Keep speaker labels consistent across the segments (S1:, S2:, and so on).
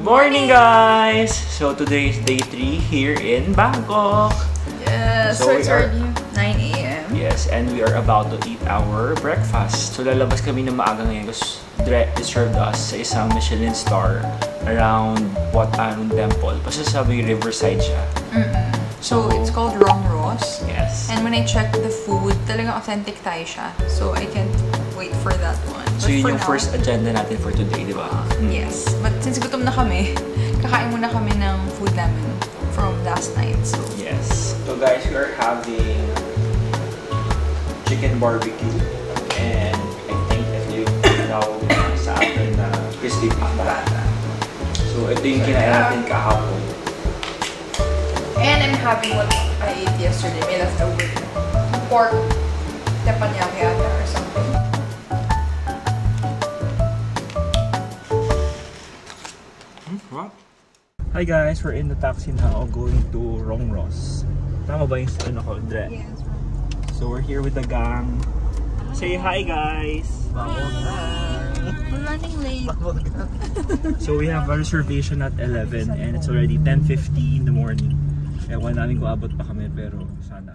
S1: Morning guys! So today is day 3 here in Bangkok.
S2: Yes, so it's already 9 AM.
S1: Yes, and we are about to eat our breakfast. So lalabas kami ng maaga ngayon because Dre served us sa isang Michelin star around Wat Arun Temple. Pasasabi Riverside siya.
S2: So it's called Rong Ross.
S1: Yes.
S2: And when I checked the food, talagang authentic Thai siya. So I can't wait for that one.
S1: So yun yung first agenda natin for today, di ba?
S2: Yes. But since gutom na kami, kakain muna kami ng food namin from last night. So
S1: yes. So guys, we are having chicken barbecue and I think ito yung sa atin na crispy pancata. So ito yung kinain natin kahapon.
S2: And I'm having what I ate yesterday. May leftover pork teppanyaki ata or something.
S1: What? Hi guys, we're in the taxi now going to Rong Ross. Tama ba yung ano ko, Dre?
S2: Yes.
S1: So we're here with the gang. Say hi guys!
S2: We're running late.
S1: So we have a reservation at 11 and it's already 10:50 in the morning. Ewan namin kung abot pa kami pero sana.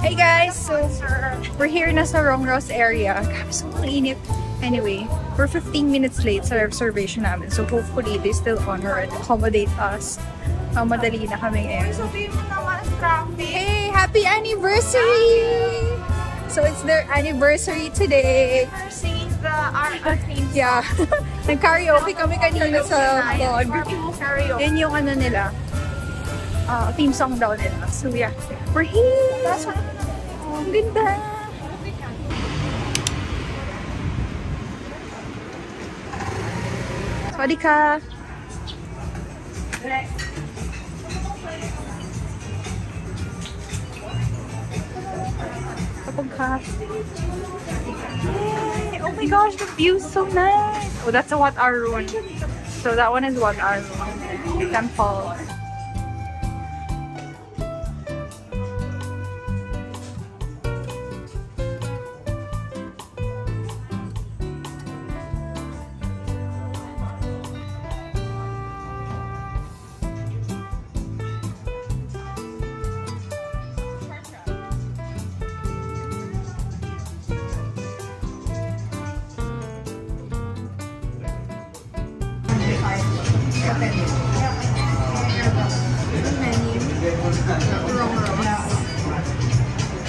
S3: Hey guys, so we're here na sa Rong Ross area. Grabe, sobrang init. Anyway, we're 15 minutes late sa reservation namin. So hopefully they still honor and accommodate us. Madali na kami ngayon. Hey, happy anniversary! So it's their anniversary today.
S4: Singing the theme song.
S3: Yeah. Nag-karaoke kami kanina sa vlog.
S4: Karaoke.
S3: Yan yung ano nila. Theme song daw nila. So yeah, we're here! Oh, ang ganda! Sawadika! Yay! Oh my gosh, the view is so nice! Oh, that's a Wat Arun. So that one is Wat Arun Temple.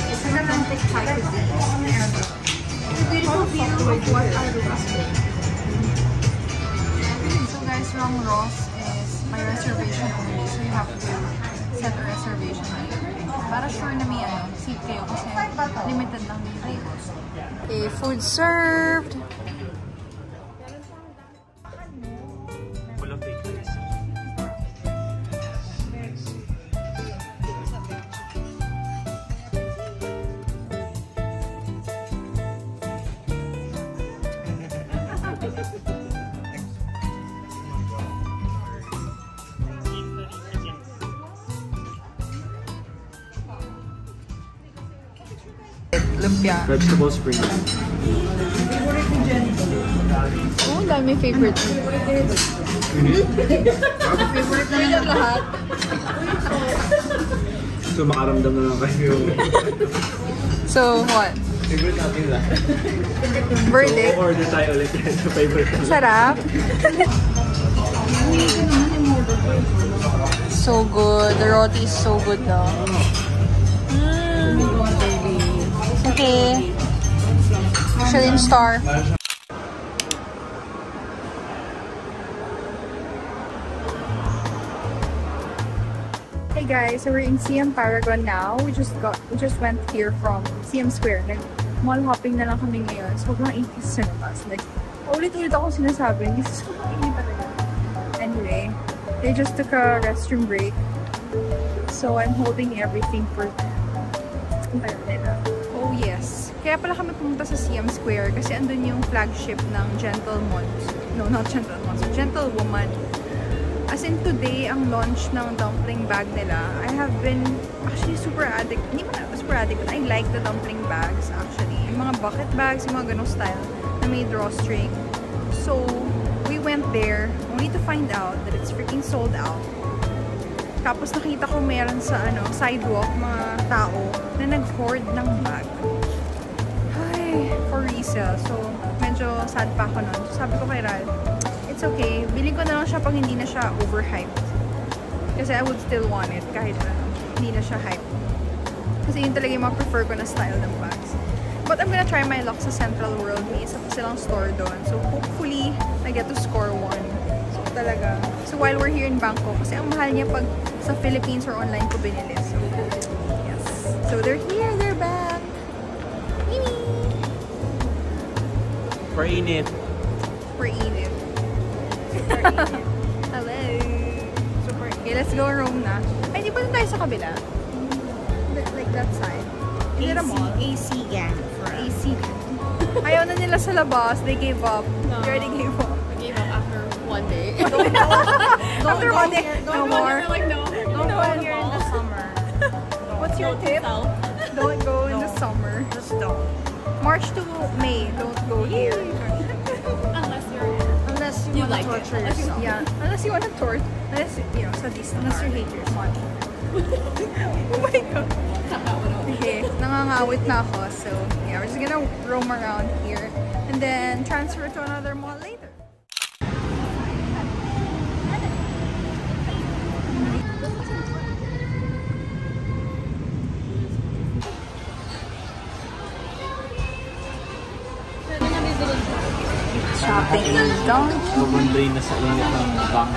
S2: It's an authentic Thai cuisine. Beautiful view of Wat Arun. So guys, Rong Ross is my reservation only, so you have to set a reservation later. Para sure na may seat kayo kasi limited lang yung tables. Okay, food served. Lumpia.
S1: Vegetable spring.
S2: Oh, dami favorite. Favorite na lang lahat.
S1: So makaramdam na lang kayo.
S2: So, what?
S1: Favorite natin lahat.
S2: Verdict?
S1: So order tayo ulit sa favorite.
S2: Sarap. So good. The roti is so good now. Okay. Michelin star.
S3: Hey guys, so we're in CM Paragon now. We just went here from CM Square. Mall hopping na lang kami ngayon. Sobrang init sa labas. Like, ulit-ulit ako sinasabi. This is sobrang init talaga. Anyway, they just took a restroom break. So I'm holding everything for them. Oh yes. Kaya pala kami pumunta sa CM Square kasi andun yung flagship ng Gentlemon's. No, not Gentlemon's. Gentlewoman. As in today, ang launch ng dumpling bag nila, I have been actually super addict. Hindi mo na super addict, but I like the dumpling bags actually. Yung mga bucket bags, yung mga ganong style na may drawstring. So, we went there only to find out that it's freaking sold out. Tapos nakita ko meron sa sidewalk mga tao na nag-hoard ng bag. Ay, for resale. So, medyo sad pa ako nun. So, sabi ko kay Ral, it's okay. Bili ko na lang siya pag hindi na siya overhyped. Kasi I would still want it kahit hindi na siya hyped. Kasi yun talaga yung mga prefer ko na style ng bags. But I'm gonna try my luck sa Central World. May isa pa silang store doon. So hopefully, I get to score one. So talaga. So while we're here in Bangkok, kasi ang mahal niya pag sa Philippines or online ko binili. So yes. So they're here. They're back. Mimi!
S1: For init.
S3: For init. Hello! Super. Okay, let's go roam na. Ay, di ba na tayo sa kabila? Like that side. Is it a mall?
S4: AC gang for
S3: AC. Ayaw na nila sa labas. They gave up.
S4: No.
S3: They already gave up.
S4: I gave up after one day.
S3: After one day, no more.
S4: Don't go here in the summer.
S3: What's your tip? Don't go in the summer.
S4: Just don't.
S3: March to May, don't go here.
S4: Unless you
S3: wanna
S4: like
S3: torture
S4: it.
S3: yourself. Yeah, unless you want to torture. Unless, sa Disney. Unless you hate yourself. Oh my god. Okay, nangangawit na ako. So, yeah, we're just gonna roam around here and then transfer to another mall later. Shopping in Donkey.
S1: Sobrang drain na sa init ng Bangkok.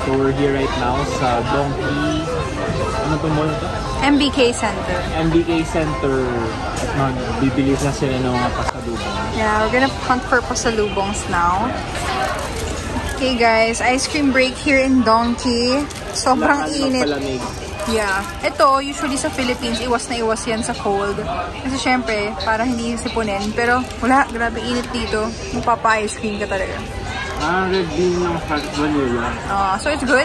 S1: So we're here right now sa Donkey. Ano to mall to?
S3: MBK Center.
S1: MBK Center. At magbibili na sila ng mga pasalubong.
S3: Yeah, we're gonna hunt for pasalubongs now. Okay guys, ice cream break here in Donkey. Sobrang init. Yeah. Ito, usually sa Philippines, iwas na iwas yan sa cold. Kasi syempre, para hindi sipunin. Pero wala, grabe init dito. Magpapa-ice cream ka talaga.
S1: Red bean ng vanilla.
S3: So it's good?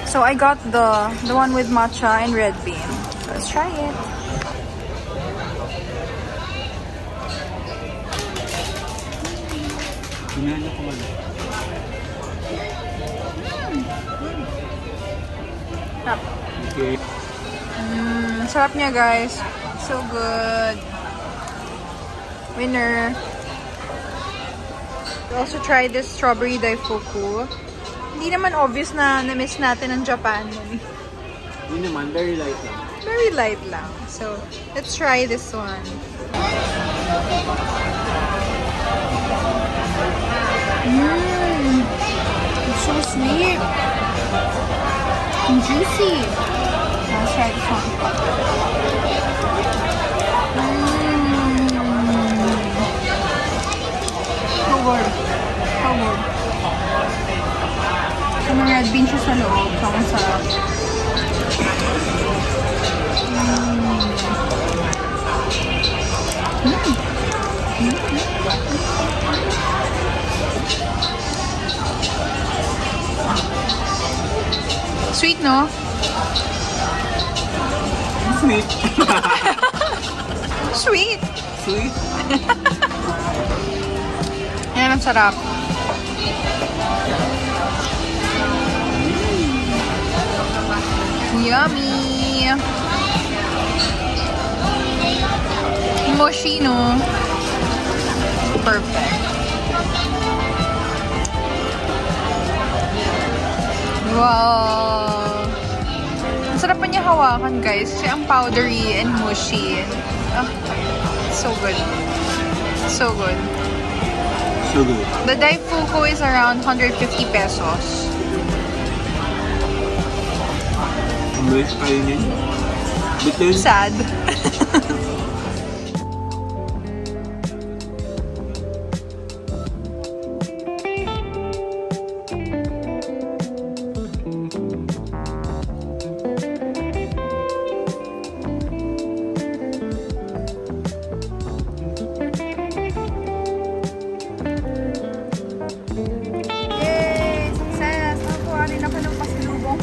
S3: So I got the one with matcha and red bean. Let's try it.
S1: Ginano ko man. Okay.
S3: Sarap niya guys. So good. Winner. We also tried this strawberry daifuku. Hindi naman obvious na na-miss natin ang Japan.
S1: Hindi naman, very light lang.
S3: Very light lang. So, let's try this one. It's so sweet. And juicy. Let's try this one. So good. So good. So, may red bean siya sa loob. So, ang sarap. Sweet, no?
S1: Sweet.
S3: Sweet.
S1: Sweet.
S3: Ayan, ang sarap. Yummy. Mushy, no? Perfect. Wow! Ang sarap pa niya hawakan, guys. Kasi ang powdery and mushy. So good. So good.
S1: So good.
S3: The daifuku is around 150 pesos.
S1: Bilis kainin. Bitin.
S3: Sad.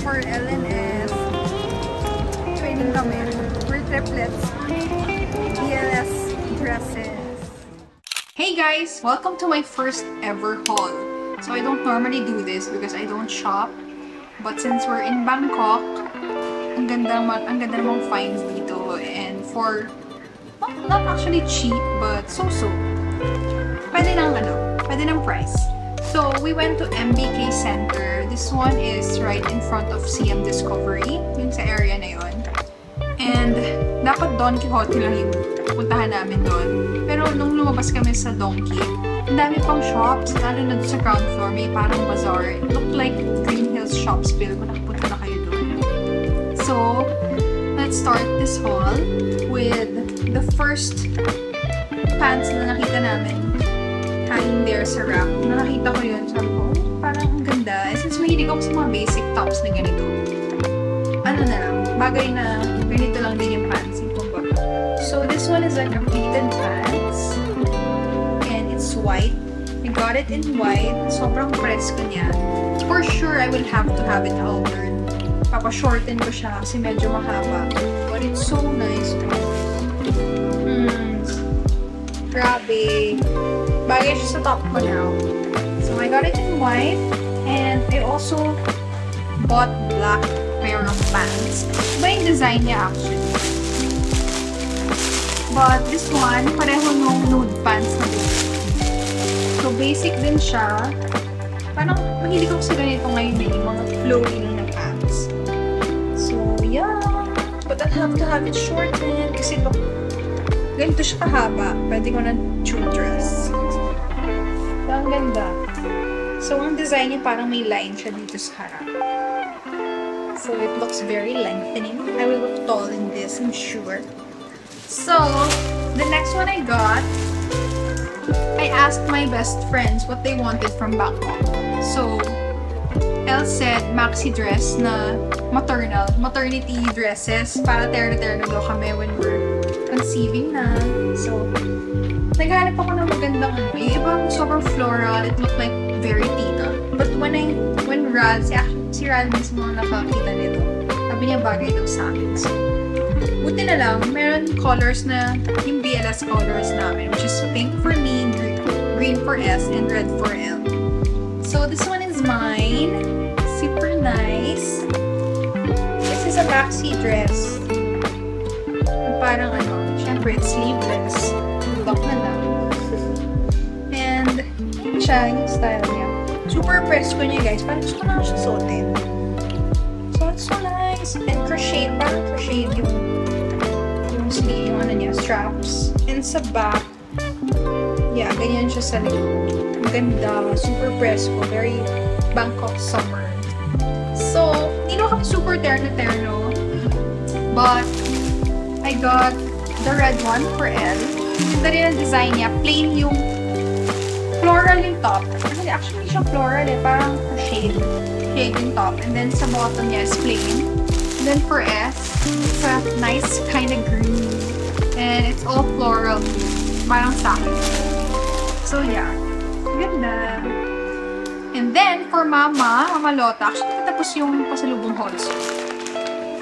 S3: For LNS, training kami. We're triplets. ELS dresses. Hey guys! Welcome to my first ever haul. So I don't normally do this because I don't shop. But since we're in Bangkok, ang ganda namang finds dito. And for, not actually cheap, but so-so. Pwede ng price. So we went to MBK Center. This one is right in front of CM Discovery, yung sa area na yun. And dapat Don Quixote lang yung puntahan namin doon. Pero nung lumabas kami sa Donkey, ang dami pang shops, lalo na sa ground floor, may parang bazaar. It looked like Green Hills Shops Bill kung nakapunta na kayo doon. So, let's start this haul with the first pants na nakita namin. Hanging there sa rack. Nakakita ko yun, sabi ko, parang ang ganda. Since mahilig ako sa mga basic tops na ganito, ano na lang, bagay na ganito lang din yung pants, yung kumbaga. So this one is like a pleated pants, and it's white. I got it in white. Sobrang presko niya. For sure, I will have to have it altered. Papa-shorten ko siya kasi medyo mahaba. But it's so nice. Grabe. Bagay siya sa top ko now. So I got it in white, and I also bought black pair of pants. Iba yung design niya actually. But this one, pareho nung nude pants na dito. So basic din siya. Parang mahilig ako sa ganito ngayon yung mga flowing na pants. So yeah. But I'll have to have it shortened kasi ito, ganito siya kahaba. Pwede ko na tube dress. Ang ganda. So, ang design niya parang may line siya dito sa harap. So, it looks very lengthening. I will look tall in this, I'm sure. So, the next one I got, I asked my best friends what they wanted from Bangkok. So, Elle said maxi dress na maternity dresses para terno-terno daw kami when we're conceiving na. So, naghanap ako ng magandang ano. Yung ibang sobrang floral, it looked like very tita. But when Raz, si Raz mismo nakakita nito, sabi niya bagay daw sa akin. So, buti na lang, meron colors na, yung BLS colors namin, which is pink for me, green for S, and red for L. So, this one is mine. Super nice. This is a maxi dress. Parang ano, syempre it's sleeveless. Lock na lang. And, siya, yung style niya. Super presko niya, guys. Parang gusto ko na siya suotin. So, it's so nice. And crochet, parang crochet yung sleeve, yung ano niya, straps. And sa back, yeah, ganyan siya sa likod. Ang ganda. Super presko. Very Bangkok summer. So, hindi naman kami super terno-terno. But, I got the red one for Elle. Ganda rin ang design niya. Plain yung floral yung top. Actually, siya floral eh. Parang shade yung top. And then sa bottom niya is plain. And then for S, it's a nice kind of green. And it's all floral. Parang sa akin. So yeah. Ganda. And then for Mama Lota, actually tapos yung pasalubong hauls.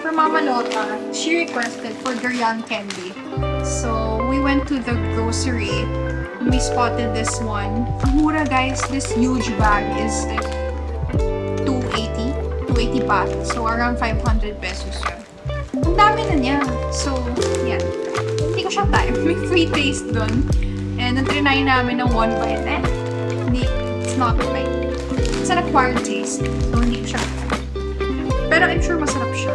S3: For Mama Lota, she requested for durian candy. So, we went to the grocery. We spotted this one. Ang mura, guys. This huge bag is like 280 baht. So, around 500 pesos yun. Ang dami na niya. So, yan. Hindi ko siya type. May free taste dun. And nag-try namin ng one bite. It's not like, it's an acquired taste. So, hindi ko siya type. Pero I'm sure masarap siya.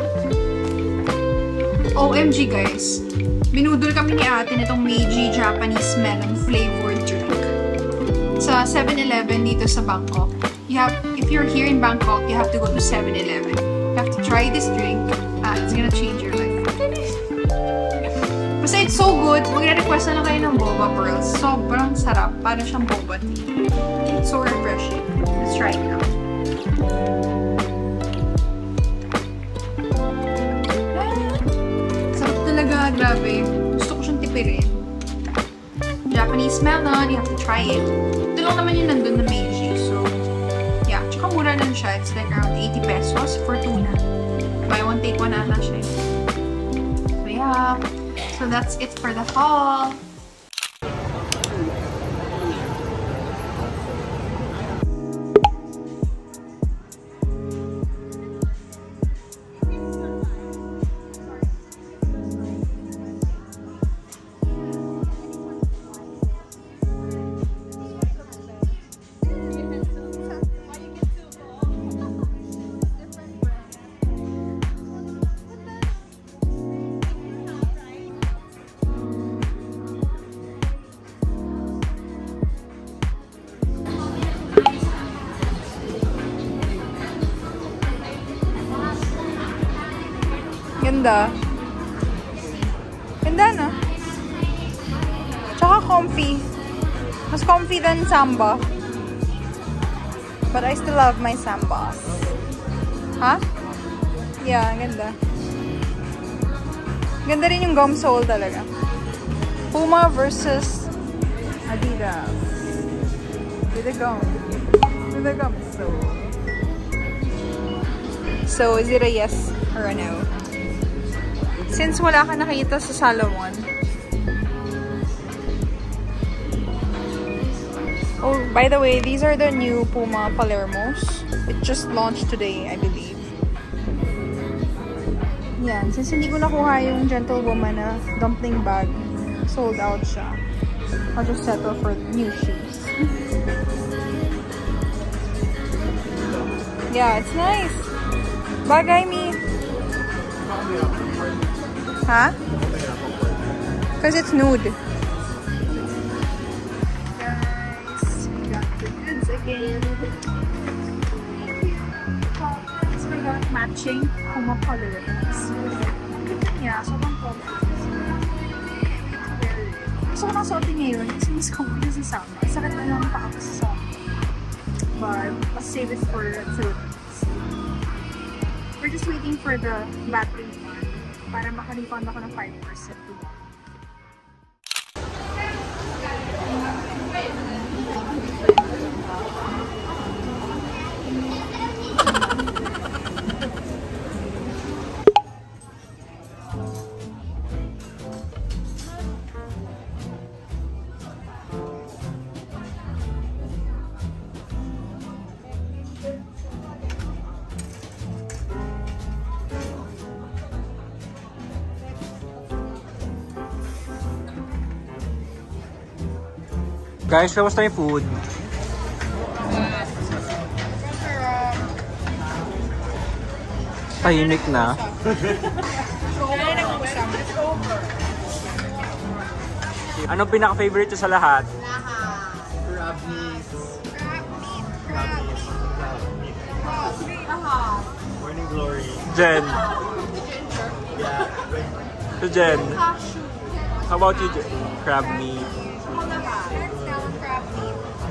S3: OMG, guys. Binudol kami ni ate nitong Meiji Japanese melon flavored drink. Sa 7-Eleven dito sa Bangkok. If you're here in Bangkok, you have to go to 7-Eleven. You have to try this drink. Yeah, it's gonna change your life. Basta it's so good. Magre-request na lang kayo ng boba pearls. Sobrang sarap. Para siyang boba tea. It's so refreshing. Let's try it now. Sarap talaga. Grabe. Gusto ko siyang tipirin. Japanese melon. You have to try it. Ito lang naman yung nandun na Meiji. So, yeah. Tsaka mura lang siya. It's like around 80 pesos for tuna. Buy one, take one ata siya. So, yeah. So that's it for the haul. Ganda. Ganda, no? Tsaka comfy. Mas comfy than Samba. But I still love my Sambas. Ha? Yeah, ganda. Ganda rin yung gum sole talaga. Puma versus Adidas. With the gum. With the gum sole. So, is it a yes or a no? Since wala ka nakita sa Salomon. Oh, by the way, these are the new Puma Palermos. It just launched today, I believe. Yan. Since hindi ko nakuha yung Gentlewoman na dumpling bag, sold out siya. I'll just settle for new shoes. Yeah, it's nice. Bagay me. Huh? Because it's nude. Guys, we got the goods again. So we got matching Puma colors. Yeah, sobrang comfy. Gusto ko nang suotin ngayon kasi mas comfy sa summer. Sakit na lang pa ako sa summer. But I'll save it for the Philippines. We're just waiting for the battery para makarefund ako ng 5% tomorrow.
S1: Guys, kamusta yung food? Tahimik na. Anong pinaka-favorite sa lahat?
S2: Crab meat.
S5: Morning glory.
S1: Jen.
S5: Yeah.
S1: So Jen. How about you, Jen? Crab meat.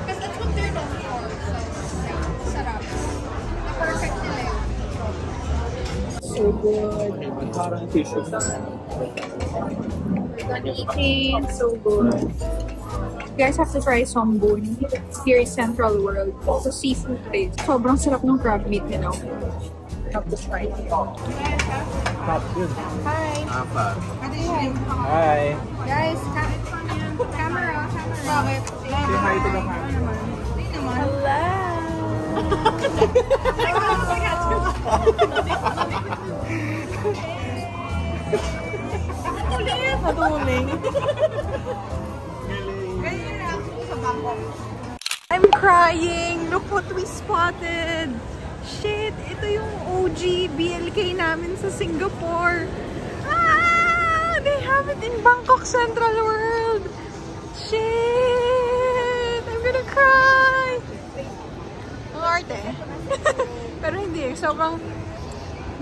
S2: Because that's what they're known for. So, yeah, sarap. Perfect nila yun.
S3: So good. Eating so good. You guys have to try Sombun here in Central World. It's a seafood place. Sobrang sarap ng crab meat, you know. Have to try it. Hi.
S1: Hi.
S3: Guys, camera. Bakit?
S1: Say hi to the camera.
S3: Hello. I'm crying. Look what we spotted. Shit, ito yung OG BLK namin sa Singapore. Ah, they have it in Bangkok Central World. Shit, I'm gonna cry. Ang arte. Pero hindi, sobrang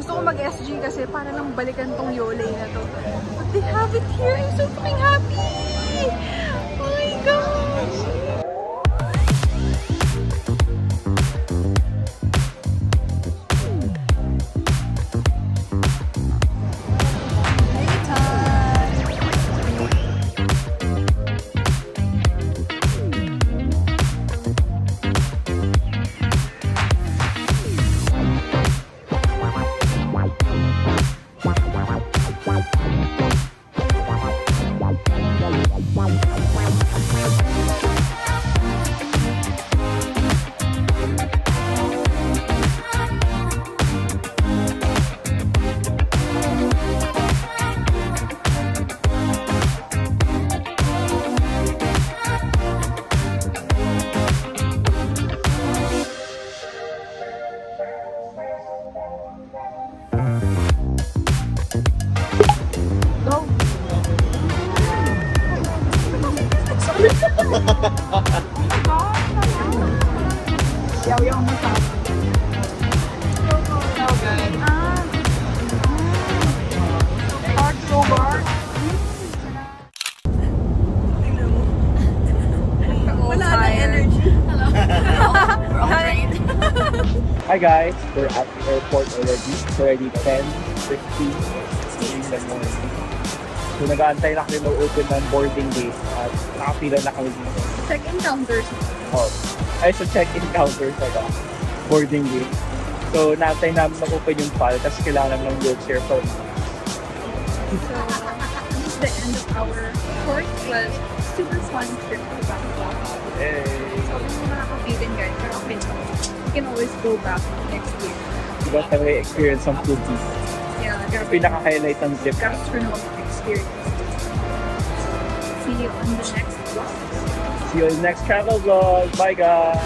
S3: Gusto ko mag-SG kasi para lang balikan tong Yole na to. But they have it here. I'm so fucking happy! Oh my gosh! Yaw-yaw mo sa so good. Hot so hard. Wala na energy. Hello. We're all drained.
S5: Hi guys, we're at the airport already. It's already 10:50 in the morning. So nag-aantay na kami mag-open ng boarding gate at nakapila na kami dito.
S3: Check-in counters.
S5: Oh, ay sa check-in counter sa boarding gate. So naantay namin mag-open yung file kasi kailangan ng wheelchair for
S3: So, this is the end of our short but super fun trip to Bangkok.
S5: Hey!
S3: So, kung mga nakakabitin guys, pero okay na. You can always go back next year.
S5: Diba talaga experience ng food dito?
S3: Yeah, grabe.
S5: Pinaka-highlight ng trip.
S3: Gastronomic experience. See you on the next vlog.
S5: See you in the next travel vlog. Bye guys!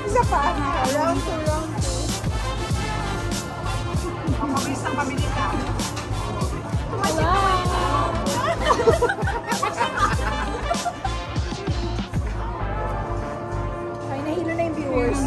S3: Isa pa. Round 2, round 2. Ang mabilis ng pamilya ka. Wala! Ay, nahilo na yung viewers.